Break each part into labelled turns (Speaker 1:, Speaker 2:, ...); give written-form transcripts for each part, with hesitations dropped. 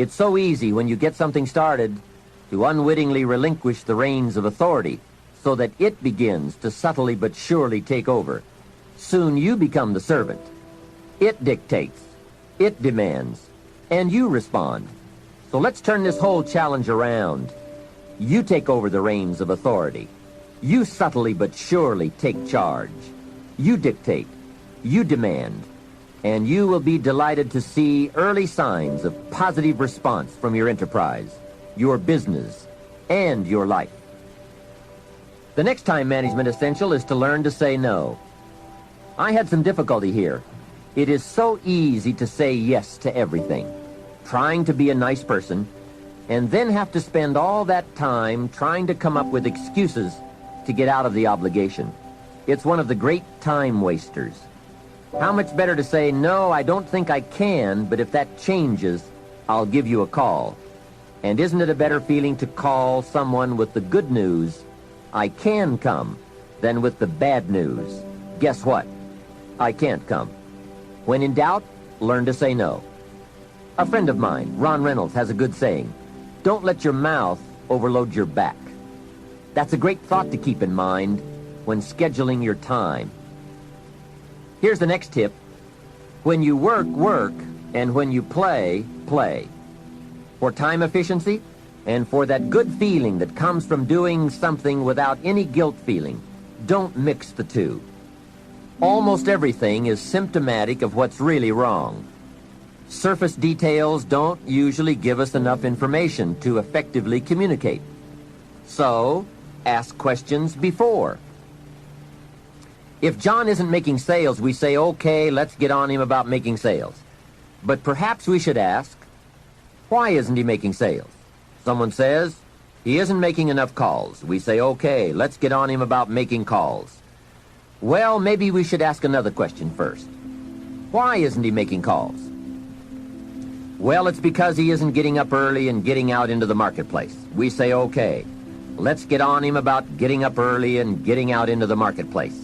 Speaker 1: It's so easy when you get something started to unwittingly relinquish the reins of authority so that it begins to subtly but surely take over. Soon you become the servant. It dictates, it demands, and you respond. So let's turn this whole challenge around. You take over the reins of authority. You subtly but surely take charge. You dictate, you demand, and you will be delighted to see early signs of positive response from your enterprise, your business, and your life. The next time management essential is to learn to say no. I had some difficulty here. It is so easy to say yes to everything, trying to be a nice person, and then have to spend all that time trying to come up with excuses to get out of the obligation. It's one of the great time wasters. How much better to say, no, I don't think I can, but if that changes, I'll give you a call. And isn't it a better feeling to call someone with the good news, I can come, than with the bad news, guess what? I can't come. When in doubt, learn to say no. A friend of mine, Ron Reynolds, has a good saying, don't let your mouth overload your back. That's a great thought to keep in mind when scheduling your time. Here's the next tip. When you work, work, and when you play, play. For time efficiency, and for that good feeling that comes from doing something without any guilt feeling, don't mix the two. Almost everything is symptomatic of what's really wrong. Surface details don't usually give us enough information to effectively communicate. So, ask questions before. If John isn't making sales, we say, okay, let's get on him about making sales. But perhaps we should ask, why isn't he making sales? Someone says, he isn't making enough calls. We say, okay, let's get on him about making calls. Well, maybe we should ask another question first. Why isn't he making calls? Well, it's because he isn't getting up early and getting out into the marketplace. We say, okay, let's get on him about getting up early and getting out into the marketplace.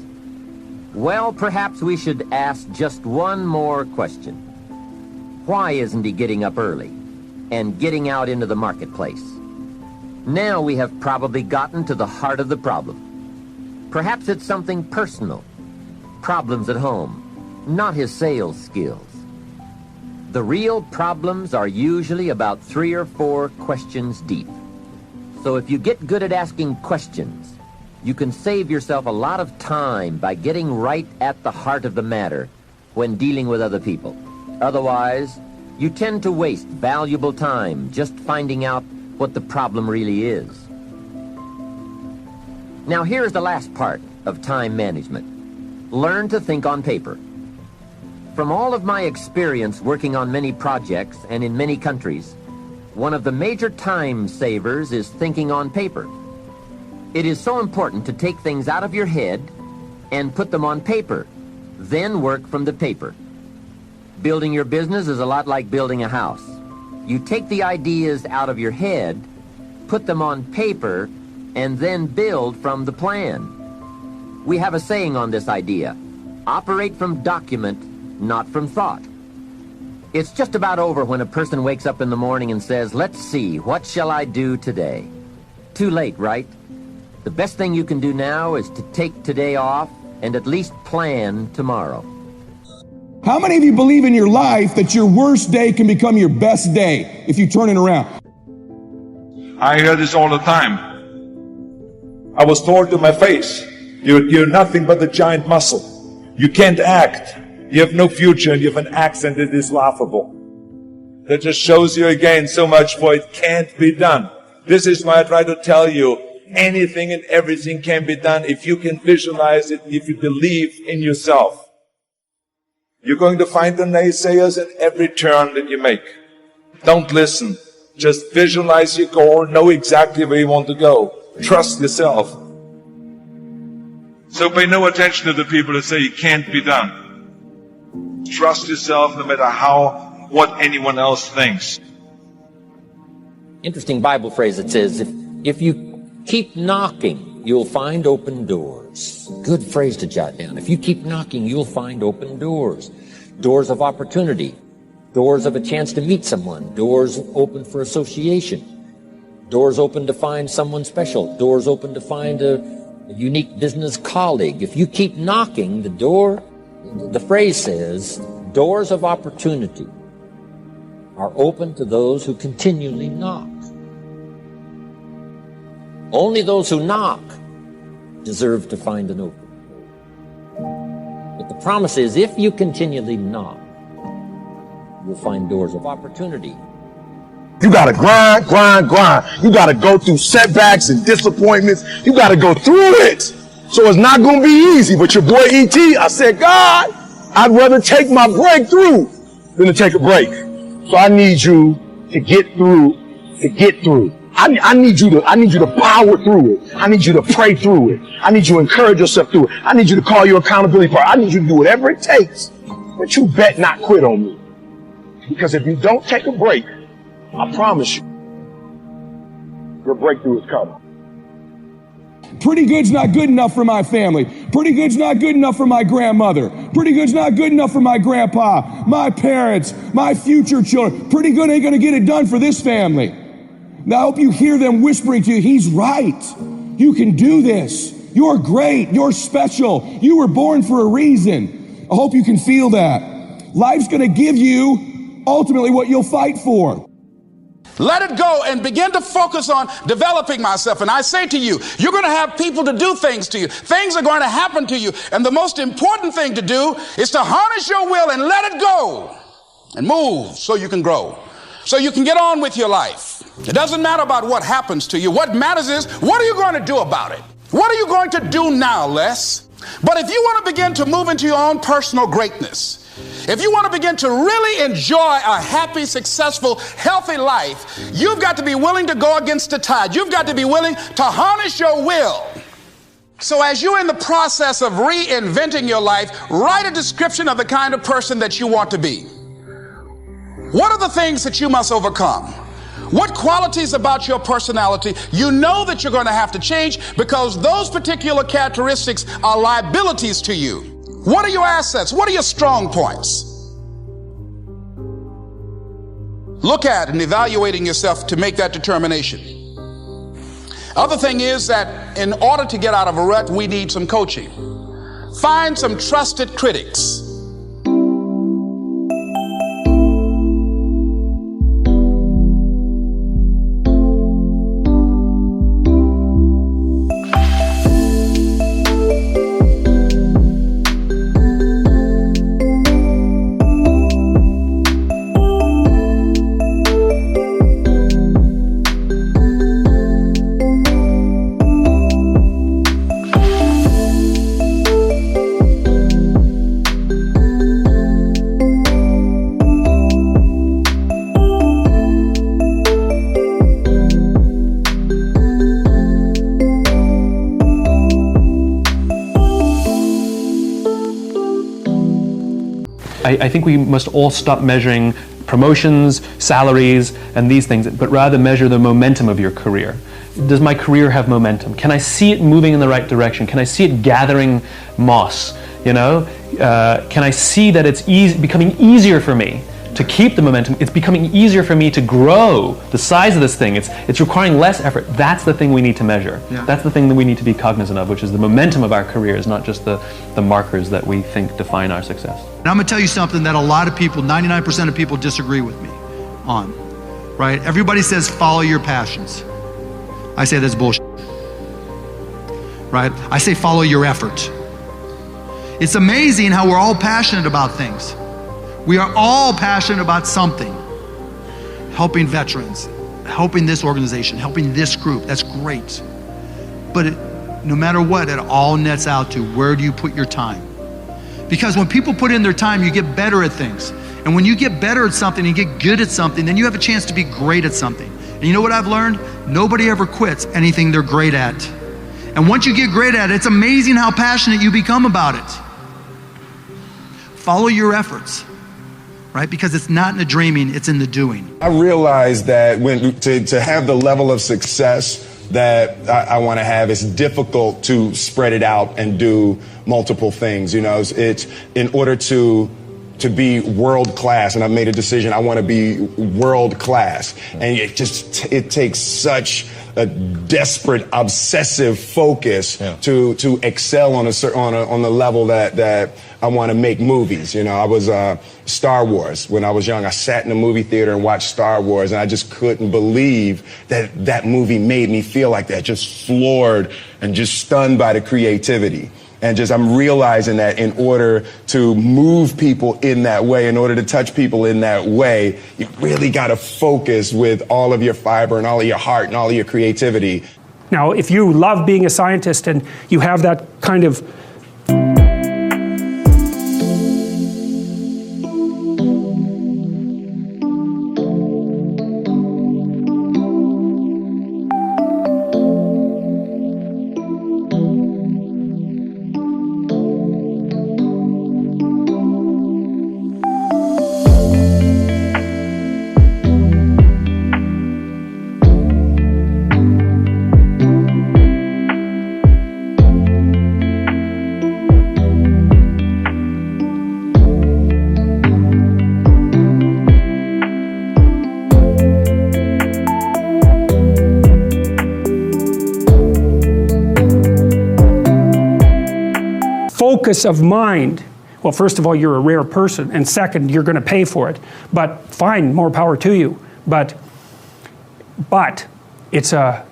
Speaker 1: Well, perhaps we should ask just one more question. Why isn't he getting up early and getting out into the marketplace? Now we have probably gotten to the heart of the problem. Perhaps it's something personal, problems at home, not his sales skills. The real problems are usually about 3 or 4 questions deep. So if you get good at asking questions, you can save yourself a lot of time by getting right at the heart of the matter when dealing with other people. Otherwise, you tend to waste valuable time just finding out what the problem really is. Now here's the last part of time management. Learn to think on paper. From all of my experience working on many projects and in many countries, one of the major time savers is thinking on paper. It is so important to take things out of your head and put them on paper, then work from the paper. Building your business is a lot like building a house. You take the ideas out of your head, put them on paper, and then build from the plan. We have a saying on this idea, operate from document, not from thought. It's just about over when a person wakes up in the morning and says, let's see, what shall I do today? Too late, right? The best thing you can do now is to take today off and at least plan tomorrow.
Speaker 2: How many of you believe in your life that your worst day can become your best day if you turn it around?
Speaker 3: I hear this all the time. I was told to my face, you're nothing but a giant muscle. You can't act. You have no future and you have an accent that is laughable. That just shows you again so much for it can't be done. This is why I try to tell you, anything and everything can be done if you can visualize it, if you believe in yourself. You're going to find the naysayers at every turn that you make. Don't listen. Just visualize your goal, know exactly where you want to go. Trust yourself. So pay no attention to the people that say it can't be done. Trust yourself no matter what anyone else thinks.
Speaker 1: Interesting Bible phrase that says, if you keep knocking, you'll find open doors. Good phrase to jot down. If you keep knocking, you'll find open doors. Doors of opportunity, Doors of a chance to meet someone. Doors open for association. Doors open to find someone special. Doors open to find a unique business colleague. If you keep knocking, the phrase says, doors of opportunity are open to those who continually knock. Only those who knock deserve to find an opening. But the promise is, if you continually knock, you'll find doors of opportunity.
Speaker 4: You gotta grind, grind, grind. You gotta go through setbacks and disappointments. You gotta go through it. So it's not gonna be easy. But your boy E.T., I said, God, I'd rather take my breakthrough than to take a break. So I need you to get through, I need you to power through it. I need you to pray through it. I need you to encourage yourself through it. I need you to call your accountability partner. I need you to do whatever it takes. But you bet not quit on me. Because if you don't take a break, I promise you, your breakthrough is coming.
Speaker 2: Pretty good's not good enough for my family. Pretty good's not good enough for my grandmother. Pretty good's not good enough for my grandpa, my parents, my future children. Pretty good ain't gonna get it done for this family. Now I hope you hear them whispering to you, he's right. You can do this. You're great. You're special. You were born for a reason. I hope you can feel that. Life's gonna give you ultimately what you'll fight for.
Speaker 5: Let it go and begin to focus on developing myself. And I say to you, you're going to have people to do things to you. Things are going to happen to you. And the most important thing to do is to harness your will and let it go and move so you can grow, so you can get on with your life. It doesn't matter about what happens to you. What matters is, what are you going to do about it? What are you going to do now, Les? But if you want to begin to move into your own personal greatness, if you want to begin to really enjoy a happy, successful, healthy life, you've got to be willing to go against the tide. You've got to be willing to harness your will. So as you're in the process of reinventing your life, write a description of the kind of person that you want to be. What are the things that you must overcome? What qualities about your personality you know that you're going to have to change because those particular characteristics are liabilities to you? What are your assets? What are your strong points? Look at and evaluating yourself to make that determination. Other thing is that in order to get out of a rut, we need some coaching. Find some trusted critics.
Speaker 6: I think we must all stop measuring promotions, salaries, and these things, but rather measure the momentum of your career. Does my career have momentum? Can I see it moving in the right direction? Can I see it gathering moss? Can I see that it's becoming easier for me to keep the momentum? It's becoming easier for me to grow the size of this thing. It's requiring less effort. That's the thing we need to measure. Yeah. That's the thing that we need to be cognizant of, which is the momentum of our careers, not just the markers that we think define our success.
Speaker 7: And I'm gonna tell you something that a lot of people, 99% of people disagree with me on, right? Everybody says follow your passions. I say that's bullshit, right? I say follow your effort. It's amazing how we're all passionate about things. We are all passionate about something. Helping veterans, helping this organization, helping this group, that's great. But no matter what, it all nets out to where do you put your time? Because when people put in their time, you get better at things. And when you get better at something and get good at something, then you have a chance to be great at something. And you know what I've learned? Nobody ever quits anything they're great at. And once you get great at it, it's amazing how passionate you become about it. Follow your efforts, right? Because it's not in the dreaming, it's in the doing.
Speaker 4: I realized that to have the level of success that I want to have, it's difficult to spread it out and do multiple things. It's in order to to be world class, and I've made a decision I want to be world class. And it takes such a desperate, obsessive focus to excel on the level that I want to make movies. You know, I was Star Wars when I was young. I sat in a movie theater and watched Star Wars, and I just couldn't believe that movie made me feel like that, just floored and just stunned by the creativity. And I'm realizing that in order to move people in that way, in order to touch people in that way, you really got to focus with all of your fiber and all of your heart and all of your creativity.
Speaker 8: Now, if you love being a scientist and you have that kind of focus of mind, well, first of all, you're a rare person, and second, you're going to pay for it. But fine, more power to you. But it's a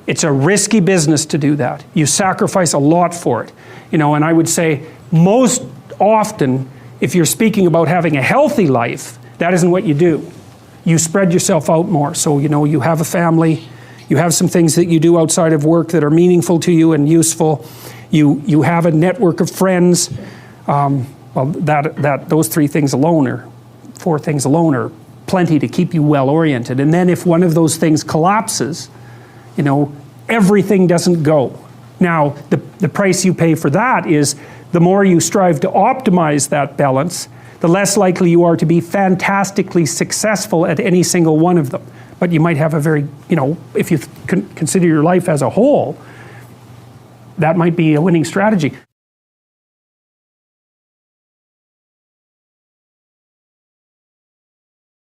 Speaker 8: risky business to do that. You sacrifice a lot for it. You know, and I would say most often, if you're speaking about having a healthy life, that isn't what you do. You spread yourself out more. So, you know, you have a family, you have some things that you do outside of work that are meaningful to you and useful. You have a network of friends. Well, those 3 things alone, or 4 things alone, are plenty to keep you well oriented. And then if one of those things collapses, you know, everything doesn't go. Now, the price you pay for that is the more you strive to optimize that balance, the less likely you are to be fantastically successful at any single one of them. But you might have a very, you know, if you consider your life as a whole, that might be a winning strategy.